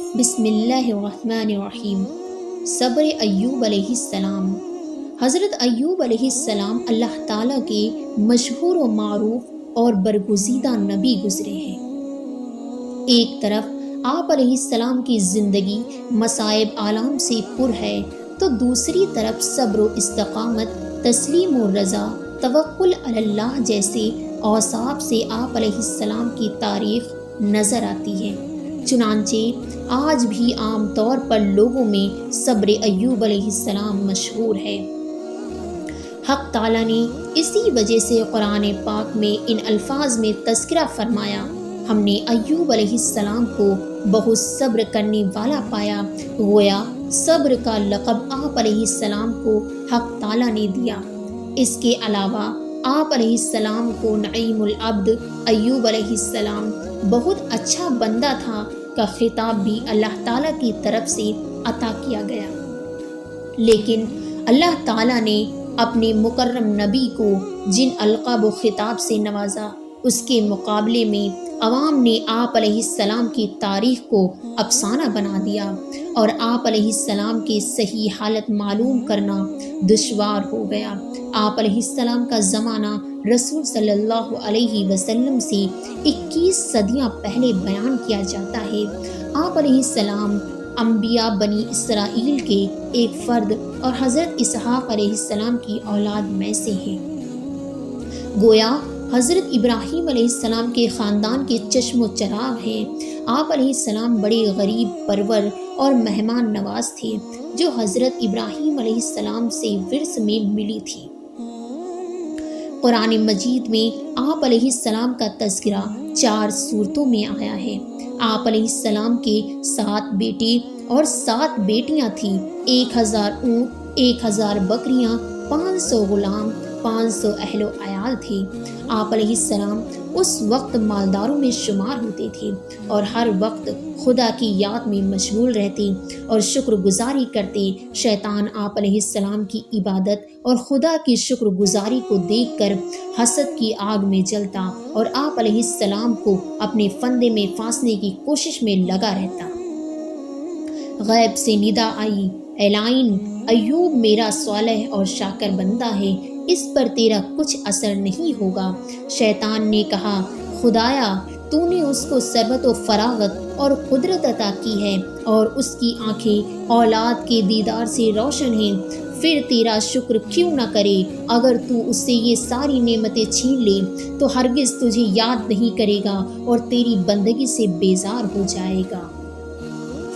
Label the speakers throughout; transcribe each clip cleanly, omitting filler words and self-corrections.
Speaker 1: بسم اللہ الرحمن الرحیم۔ صبر ایوب علیہ السلام۔ حضرت ایوب علیہ السلام اللہ تعالیٰ کے مشہور و معروف اور برگزیدہ نبی گزرے ہیں۔ ایک طرف آپ علیہ السلام کی زندگی مصائب عالم سے پر ہے تو دوسری طرف صبر و استقامت، تسلیم و رضا، توکل علی اللہ جیسے اوصاف سے آپ علیہ السلام کی تاریخ نظر آتی ہے۔ چنانچہ آج بھی عام طور پر لوگوں میں صبر ایوب علیہ السلام مشہور ہے۔ حق تعالیٰ نے اسی وجہ سے قرآن پاک میں ان الفاظ میں تذکرہ فرمایا، ہم نے ایوب علیہ السلام کو بہت صبر کرنے والا پایا، گویا صبر کا لقب آپ علیہ السلام کو حق تعالیٰ نے دیا۔ اس کے علاوہ آپ علیہ السلام کو نعیم العبد ایوب علیہ السلام بہت اچھا بندہ تھا کا خطاب بھی اللہ تعالیٰ کی طرف سے عطا کیا گیا۔ لیکن اللہ تعالیٰ نے اپنے مکرم نبی کو جن القاب و خطاب سے نوازا، اس کے مقابلے میں عوام نے آپ علیہ السلام کی تاریخ کو افسانہ بنا دیا اور آپ علیہ السلام کی صحیح حالت معلوم کرنا دشوار ہو گیا۔ آپ علیہ السلام کا زمانہ رسول صلی اللہ علیہ وسلم سے 21 صدیاں پہلے بیان کیا جاتا ہے۔ آپ علیہ السلام انبیاء بنی اسرائیل کے ایک فرد اور حضرت اسحاق علیہ السلام کی اولاد میں سے ہیں۔ گویا حضرت ابراہیم علیہ السلام کے خاندان کے چشم و چراغ ہیں۔ آپ علیہ السلام بڑے غریب پرور اور مہمان نواز تھے جو حضرت ابراہیم علیہ السلام سے ورث میں ملی تھی۔ قرآن مجید میں آپ علیہ السلام کا تذکرہ 4 سورتوں میں آیا ہے۔ آپ علیہ السلام کے 7 بیٹے اور 7 بیٹیاں تھیں، 1000 اونٹ، 1000 بکریاں، 500 غلام، 500 اہل و عیال تھے۔ آپ علیہ السلام اس وقت مالداروں میں شمار ہوتے تھے اور ہر وقت خدا کی یاد میں مشغول رہتے اور شکر گزاری کرتے۔ شیطان آپ علیہ السلام کی عبادت اور خدا کی شکر گزاری کو دیکھ کر حسد کی آگ میں جلتا اور آپ علیہ السلام کو اپنے فندے میں پھانسنے کی کوشش میں لگا رہتا۔ غیب سے ندا آئی، اعلان، ایوب میرا صالح اور شاکر بندہ ہے، اس پر تیرا کچھ اثر نہیں ہوگا۔ شیطان نے کہا، خدایا تو نے اس کو ثروت و فراغت اور قدرت عطا کی ہے اور اس کی آنکھیں اولاد کے دیدار سے روشن ہیں، پھر تیرا شکر کیوں نہ کرے؟ اگر تو اس سے یہ ساری نعمتیں چھین لے تو ہرگز تجھے یاد نہیں کرے گا اور تیری بندگی سے بیزار ہو جائے گا۔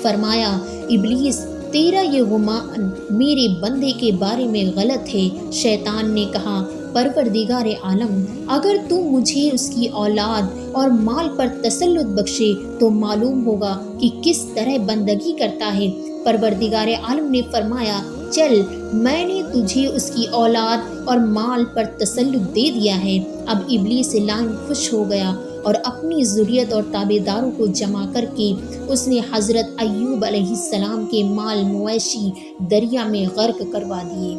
Speaker 1: فرمایا، ابلیس تیرا یہ گمان میرے بندے کے بارے میں غلط ہے۔ شیطان نے کہا، پروردگار عالم، اگر تو مجھے اس کی اولاد اور مال پر تسلط بخشے تو معلوم ہوگا کہ کس طرح بندگی کرتا ہے۔ پروردگار عالم نے فرمایا، چل میں نے تجھے اس کی اولاد اور مال پر تسلط دے دیا ہے۔ اب ابلیس لعین خوش ہو گیا اور اپنی ذریت اور تابع داروں کو جمع کر کے اس نے حضرت ایوب علیہ السلام کے مال مویشی دریا میں غرق کروا دیے۔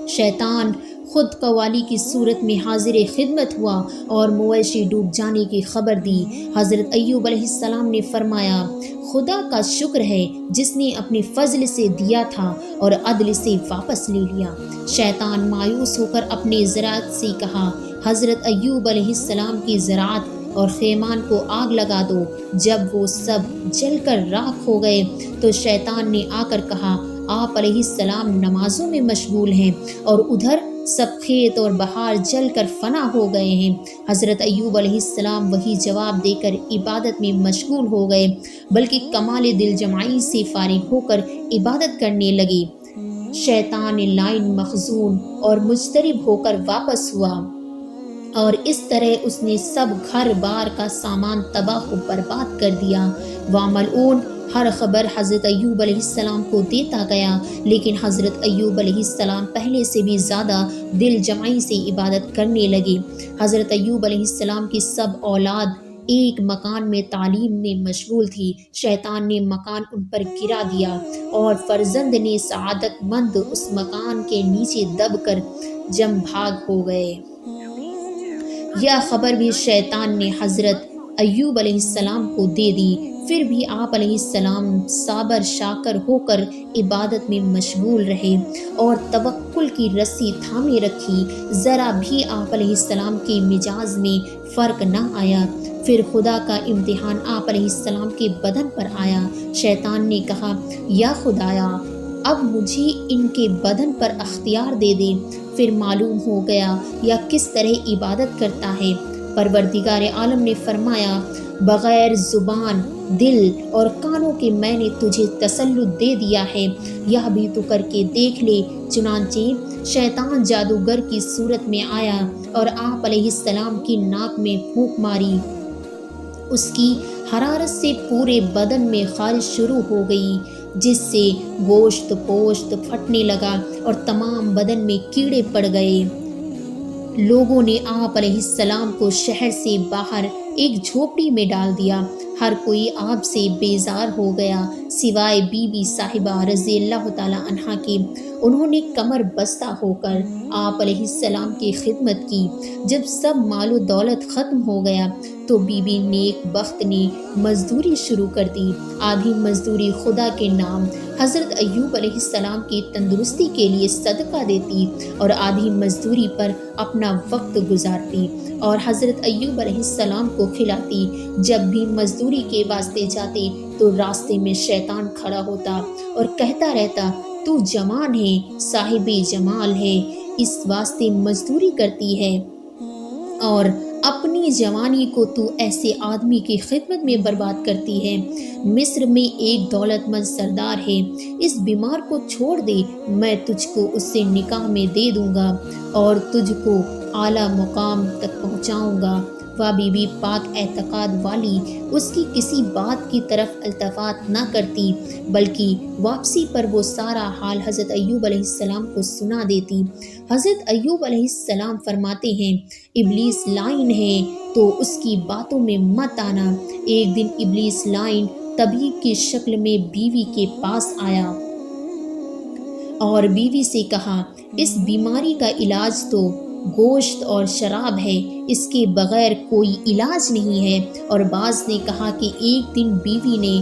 Speaker 1: شیطان خود قوالی کی صورت میں حاضر خدمت ہوا اور مویشی ڈوب جانے کی خبر دی۔ حضرت ایوب علیہ السلام نے فرمایا، خدا کا شکر ہے جس نے اپنے فضل سے دیا تھا اور عدل سے واپس لے لیا۔ شیطان مایوس ہو کر اپنے زراعت سے کہا، حضرت ایوب علیہ السلام کی زراعت اور خیمان کو آگ لگا دو۔ جب وہ سب جل کر راکھ ہو گئے تو شیطان نے آ کر کہا، آپ علیہ السلام نمازوں میں مشغول ہیں اور ادھر سب کھیت اور بہار جل کر فنا ہو گئے ہیں۔ حضرت ایوب علیہ السلام وہی جواب دے کر عبادت میں مشغول ہو گئے، بلکہ کمال دل جمعی سے فارغ ہو کر عبادت کرنے لگے۔ شیطان لعین مخزون اور مضطرب ہو کر واپس ہوا اور اس طرح اس نے سب گھر بار کا سامان تباہ و برباد کر دیا۔ واملعون ہر خبر حضرت ایوب علیہ السلام کو دیتا گیا، لیکن حضرت ایوب علیہ السلام پہلے سے بھی زیادہ دل جمعی سے عبادت کرنے لگے۔ حضرت ایوب علیہ السلام کی سب اولاد ایک مکان میں تعلیم میں مشغول تھی۔ شیطان نے مکان ان پر گرا دیا اور فرزند نے سعادت مند اس مکان کے نیچے دب کر جم بھاگ ہو گئے۔ یہ خبر بھی شیطان نے حضرت ایوب علیہ السلام کو دے دی۔ پھر بھی آپ علیہ السلام صابر شاکر ہو کر عبادت میں مشغول رہے اور توکل کی رسی تھامے رکھی۔ ذرا بھی آپ علیہ السلام کے مزاج میں فرق نہ آیا۔ پھر خدا کا امتحان آپ علیہ السلام کے بدن پر آیا۔ شیطان نے کہا، یا خدایا، اب مجھے ان کے بدن پر اختیار دے دے۔ پھر معلوم ہو گیا یا کس طرح عبادت کرتا ہے۔ پروردگار عالم نے فرمایا، بغیر زبان، دل اور کانوں کے میں نے تجھے تسلط دے دیا ہے، یہ بھی تو کر کے دیکھ لے۔ چنانچہ شیطان جادوگر کی صورت میں آیا اور آپ علیہ السلام کی ناک میں پھونک ماری۔ اس کی حرارت سے پورے بدن میں خارش شروع ہو گئی، جس سے گوشت پوشت پھٹنے لگا اور تمام بدن میں کیڑے پڑ گئے۔ لوگوں نے آپ علیہ السلام کو شہر سے باہر ایک جھوپڑی میں ڈال دیا۔ ہر کوئی آپ سے بیزار ہو گیا سوائے بی بی صاحبہ رضی اللہ تعالیٰ عنہا کے۔ انہوں نے کمر بستہ ہو کر آپ علیہ السلام کی خدمت کی۔ جب سب مال و دولت ختم ہو گیا تو بی بی نیک بخت نے مزدوری شروع کر دی۔ آدھی مزدوری خدا کے نام حضرت ایوب علیہ السلام کی تندرستی کے لیے صدقہ دیتی اور آدھی مزدوری پر اپنا وقت گزارتی اور حضرت ایوب علیہ السلام کو کھلاتی۔ جب بھی مزدوری کے واسطے جاتے تو راستے میں شیطان کھڑا ہوتا اور کہتا رہتا، تو جوان ہے، صاحب جمال ہے، اس واسطے مزدوری کرتی ہے اور اپنی جوانی کو تو ایسے آدمی کی خدمت میں برباد کرتی ہے۔ مصر میں ایک دولت مند سردار ہے، اس بیمار کو چھوڑ دے، میں تجھ کو اس سے نکاح میں دے دوں گا اور تجھ کو اعلیٰ مقام تک پہنچاؤں گا۔ وہ بی بی پاک اعتقاد والی اس کی کسی بات کی طرف التفات نہ کرتی، بلکہ واپسی پر وہ سارا حال حضرت ایوب علیہ السلام کو سنا دیتی۔ حضرت ایوب علیہ السلام فرماتے ہیں، ابلیس لائن ہے تو اس کی باتوں میں مت آنا۔ ایک دن ابلیس لائن طبیب کی شکل میں بیوی کے پاس آیا اور بیوی سے کہا، اس بیماری کا علاج تو گوشت اور شراب ہے، اس کے بغیر کوئی علاج نہیں ہے۔ اور بعض نے کہا کہ ایک دن بیوی نے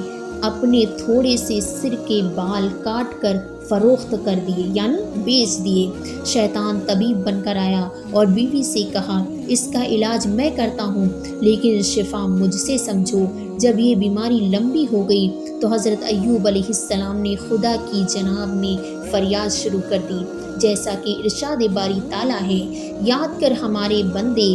Speaker 1: اپنے تھوڑے سے سر کے بال کاٹ کر فروخت کر دیے، یعنی بیچ دیے۔ شیطان طبیب بن کر آیا اور بیوی سے کہا، اس کا علاج میں کرتا ہوں، لیکن شفا مجھ سے سمجھو۔ جب یہ بیماری لمبی ہو گئی تو حضرت ایوب علیہ السلام نے خدا کی جناب میں فریاد شروع کر دی، جیسا کہ ارشاد باری تعالیٰ ہے، یاد کر ہمارے بندے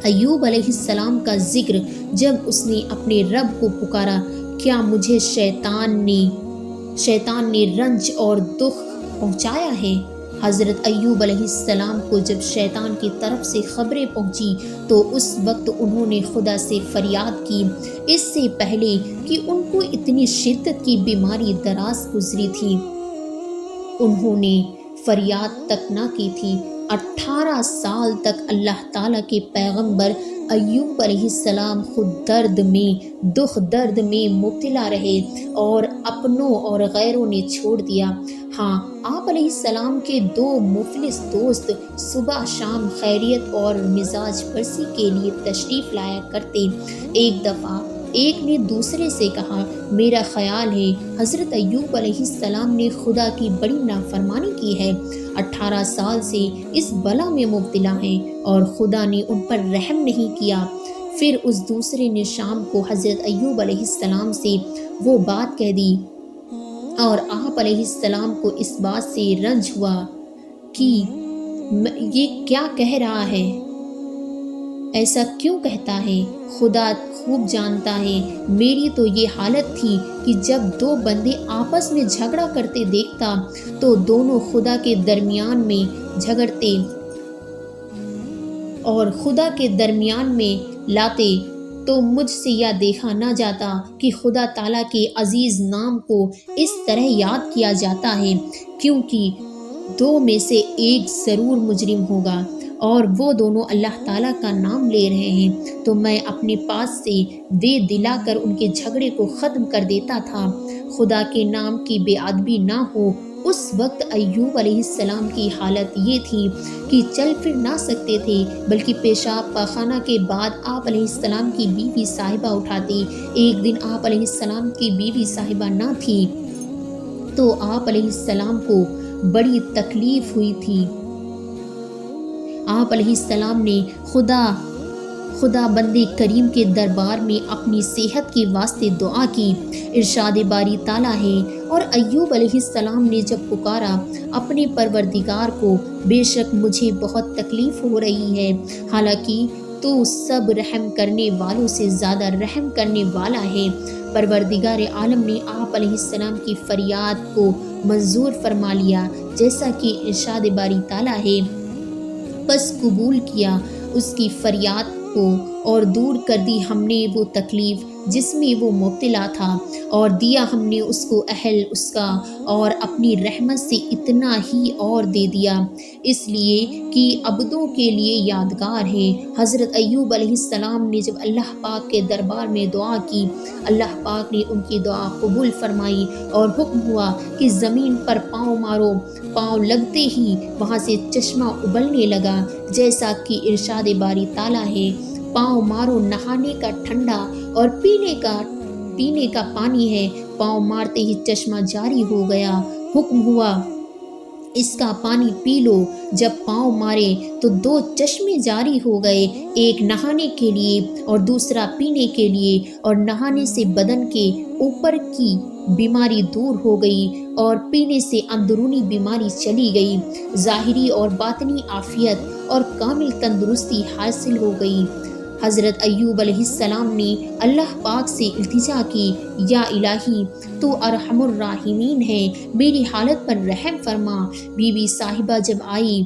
Speaker 1: ایوب علیہ السلام کا ذکر جب اس نے اپنے رب کو پکارا، کیا مجھے شیطان نے رنج اور دکھ پہنچایا ہے؟ حضرت ایوب علیہ السلام کو جب شیطان کی طرف سے خبریں پہنچی تو اس وقت انہوں نے خدا سے فریاد کی، اس سے پہلے کہ ان کو اتنی شدت کی بیماری دراز گزری تھی انہوں نے فریاد تک نہ کی تھی۔ 18 سال تک اللہ تعالیٰ کے پیغمبر ایوب علیہ السلام خود درد میں مبتلا رہے اور اپنوں اور غیروں نے چھوڑ دیا۔ ہاں، آپ علیہ السلام کے 2 مفلس دوست صبح شام خیریت اور مزاج پرسی کے لیے تشریف لایا کرتے۔ ایک دفعہ ایک نے دوسرے سے کہا، میرا خیال ہے حضرت ایوب علیہ السلام نے خدا کی بڑی نافرمانی کی ہے، 18 سال سے اس بلا میں مبتلا ہیں اور خدا نے ان پر رحم نہیں کیا۔ پھر اس دوسرے نے شام کو حضرت ایوب علیہ السلام سے وہ بات کہہ دی اور آپ علیہ السلام کو اس بات سے رنج ہوا کہ یہ کیا کہہ رہا ہے، ایسا کیوں کہتا ہے؟ خدا خوب جانتا ہے، میری تو یہ حالت تھی کہ جب 2 بندے آپس میں جھگڑا کرتے دیکھتا تو دونوں خدا کے درمیان میں جھگڑتے اور خدا کے درمیان میں لاتے تو مجھ سے یہ دیکھا نہ جاتا کہ خدا تعالیٰ کے عزیز نام کو اس طرح یاد کیا جاتا ہے، کیونکہ 2 میں سے ایک ضرور مجرم ہوگا اور وہ دونوں اللہ تعالیٰ کا نام لے رہے ہیں، تو میں اپنے پاس سے دے دلا کر ان کے جھگڑے کو ختم کر دیتا تھا۔ خدا کے نام کی بے ادبی نہ ہو اس وقت ایوب علیہ السلام کی حالت یہ تھی کہ چل پھر نہ سکتے تھے، بلکہ پیشاب پاخانہ کے بعد آپ علیہ السلام کی بیوی صاحبہ اٹھاتی۔ ایک دن آپ علیہ السلام کی بیوی صاحبہ نہ تھی تو آپ علیہ السلام کو بڑی تکلیف ہوئی تھی۔ آپ علیہ السلام نے خدا بند کریم کے دربار میں اپنی صحت کے واسطے دعا کی۔ ارشاد باری تعالیٰ ہے، اور ایوب علیہ السلام نے جب پکارا اپنے پروردگار کو، بے شک مجھے بہت تکلیف ہو رہی ہے، حالانکہ تو سب رحم کرنے والوں سے زیادہ رحم کرنے والا ہے۔ پروردگار عالم نے آپ علیہ السلام کی فریاد کو منظور فرما لیا، جیسا کہ ارشاد باری تعالیٰ ہے، بس قبول کیا اس کی فریاد کو اور دور کر دی ہم نے وہ تکلیف جس میں وہ مبتلا تھا، اور دیا ہم نے اس کو اہل اس کا، اور اپنی رحمت سے اتنا ہی اور دے دیا، اس لیے کہ عبدوں کے لیے یادگار ہے۔ حضرت ایوب علیہ السلام نے جب اللہ پاک کے دربار میں دعا کی، اللہ پاک نے ان کی دعا قبول فرمائی، اور حکم ہوا کہ زمین پر پاؤں مارو۔ پاؤں لگتے ہی وہاں سے چشمہ ابلنے لگا، جیسا کہ ارشاد باری تعالیٰ ہے، پاؤں مارو نہانے کا ٹھنڈا اور پینے کا پانی ہے۔ پاؤں مارتے ہی چشمہ جاری ہو گیا، حکم ہوا اس کا پانی پی لو۔ جب پاؤں مارے تو 2 چشمے جاری ہو گئے، ایک نہانے کے لیے اور دوسرا پینے کے لیے، اور نہانے سے بدن کے اوپر کی بیماری دور ہو گئی اور پینے سے اندرونی بیماری چلی گئی، ظاہری اور باطنی عافیت اور کامل تندرستی حاصل ہو گئی۔ حضرت ایوب علیہ السلام نے اللہ پاک سے التجا کی، یا الہی تو ارحم الراحمین ہے، میری حالت پر رحم فرما۔ بی بی صاحبہ جب آئی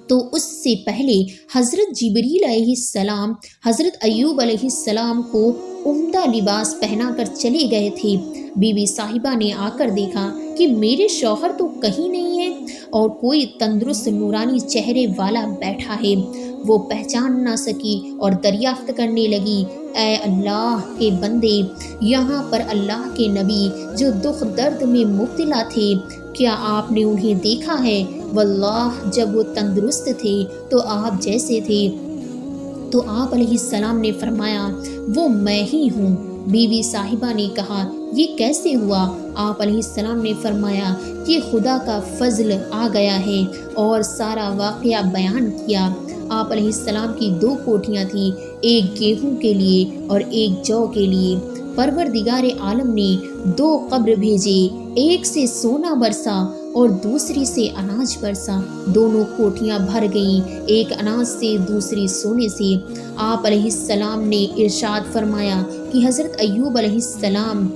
Speaker 1: تو اس سے پہلے حضرت جبریل علیہ السلام حضرت ایوب علیہ السلام کو عمدہ لباس پہنا کر چلے گئے تھے۔ بی بی صاحبہ نے آ کر دیکھا کہ میرے شوہر تو کہیں نہیں ہے، اور کوئی تندرست نورانی چہرے والا بیٹھا ہے۔ وہ پہچان نہ سکی اور دریافت کرنے لگی، اے اللہ کے بندے، یہاں پر اللہ کے نبی جو دکھ درد میں مبتلا تھے، کیا آپ نے انہیں دیکھا ہے؟ واللہ جب وہ تندرست تھے تو آپ جیسے تھے۔ تو آپ علیہ السلام نے فرمایا، وہ میں ہی ہوں۔ بی بی صاحبہ نے کہا، یہ کیسے ہوا؟ آپ علیہ السلام نے فرمایا، یہ خدا کا فضل آ گیا ہے، اور سارا واقعہ بیان کیا۔ آپ علیہ السلام کی 2 کوٹھیاں تھیں، ایک گیہوں کے لیے اور ایک جو کے لیے۔ پروردگار عالم نے 2 قبر بھیجے، ایک سے سونا برسا اور دوسری سے اناج برسا۔ دونوں کوٹھیاں بھر گئیں، ایک اناج سے دوسری سونے سے۔ آپ علیہ السلام نے ارشاد فرمایا کہ حضرت ایوب علیہ السلام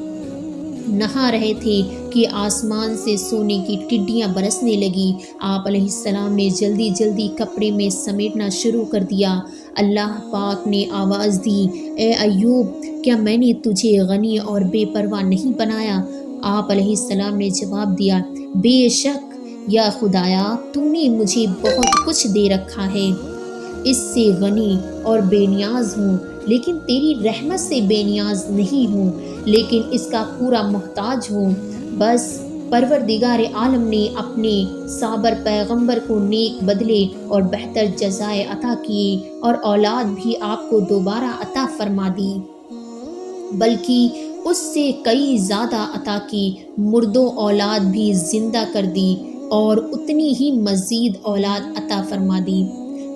Speaker 1: نہا رہے تھے کہ آسمان سے سونے کی ٹڈیاں برسنے لگی۔ آپ علیہ السلام نے جلدی جلدی کپڑے میں سمیٹنا شروع کر دیا۔ اللہ پاک نے آواز دی، اے ایوب، کیا میں نے تجھے غنی اور بے پرواہ نہیں بنایا؟ آپ علیہ السلام نے جواب دیا، بے شک یا خدایا، تو نے مجھے بہت کچھ دے رکھا ہے، اس سے غنی اور بے نیاز ہوں، لیکن تیری رحمت سے بے نیاز نہیں ہوں، لیکن اس کا پورا محتاج ہوں۔ بس پروردگار عالم نے اپنے صابر پیغمبر کو نیک بدلے اور بہتر جزائے عطا کیے، اور اولاد بھی آپ کو دوبارہ عطا فرما دی، بلکہ اس سے کئی زیادہ عطا کی، مردوں اولاد بھی زندہ کر دی، اور اتنی ہی مزید اولاد عطا فرما دی۔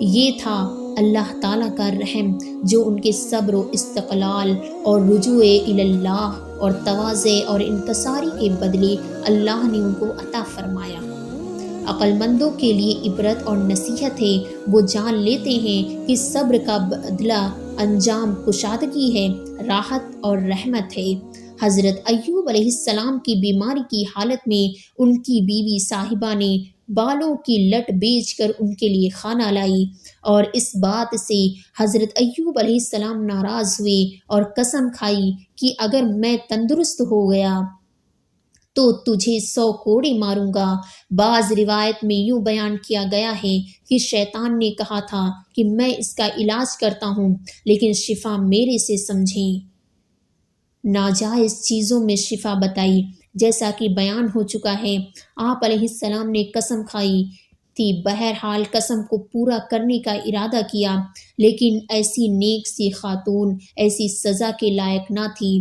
Speaker 1: یہ تھا اللہ تعالیٰ کا رحم، جو ان کے صبر و استقلال اور رجوع اللہ اور تواضع اور انکساری کے بدلے اللہ نے ان کو عطا فرمایا۔ عقل مندوں کے لیے عبرت اور نصیحت ہے، وہ جان لیتے ہیں کہ صبر کا بدلہ انجام کشادگی ہے، راحت اور رحمت ہے۔ حضرت ایوب علیہ السلام کی بیماری کی حالت میں ان کی بیوی صاحبہ نے بالوں کی لٹ بیچ کر ان کے لیے کھانا لائی، اور اس بات سے حضرت ایوب علیہ السلام ناراض ہوئے اور قسم کھائی کہ اگر میں تندرست ہو گیا تو تجھے 100 کوڑے ماروں گا۔ بعض روایت میں یوں بیان کیا گیا ہے کہ شیطان نے کہا تھا کہ میں اس کا علاج کرتا ہوں، لیکن شفا میرے سے سمجھیں۔ ناجائز چیزوں میں شفا بتائی، جیسا کہ بیان ہو چکا ہے آپ علیہ السلام نے قسم کھائی تھی، بہرحال قسم کو پورا کرنے کا ارادہ کیا، لیکن ایسی نیک سی خاتون ایسی سزا کے لائق نہ تھی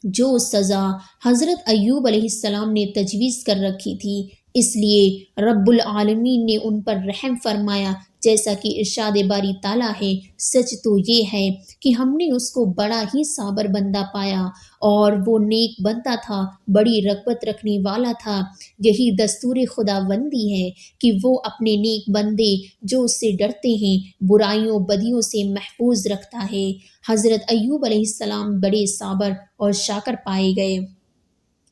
Speaker 1: جو سزا حضرت ایوب علیہ السلام نے تجویز کر رکھی تھی۔ اس لیے رب العالمین نے ان پر رحم فرمایا، جیسا کہ ارشاد باری تعالیٰ ہے، سچ تو یہ ہے کہ ہم نے اس کو بڑا ہی صابر بندہ پایا اور وہ نیک بندہ تھا، بڑی رغبت رکھنے والا تھا۔ یہی دستور خداوندی ہے کہ وہ اپنے نیک بندے جو اس سے ڈرتے ہیں برائیوں بدیوں سے محفوظ رکھتا ہے۔ حضرت ایوب علیہ السلام بڑے صابر اور شاکر پائے گئے۔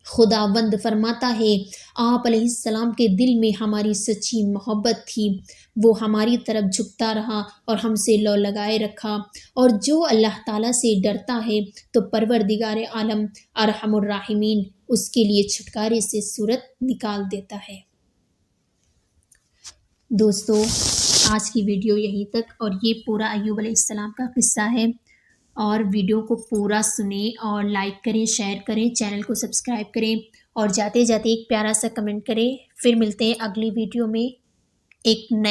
Speaker 1: خداوند فرماتا ہے آپ علیہ السلام کے دل میں ہماری سچی محبت تھی، وہ ہماری طرف جھکتا رہا اور ہم سے لو لگائے رکھا، اور جو اللہ تعالیٰ سے ڈرتا ہے تو پروردگار عالم ارحم الراحمین اس کے لیے چھٹکارے سے صورت نکال دیتا ہے۔ دوستو، آج کی ویڈیو یہیں تک، اور یہ پورا ایوب علیہ السلام کا قصہ ہے، اور ویڈیو کو پورا سنیں اور لائک کریں، شیئر کریں، چینل کو سبسکرائب کریں، اور جاتے جاتے ایک پیارا سا کمنٹ کریں۔ پھر ملتے ہیں اگلی ویڈیو میں ایک نئے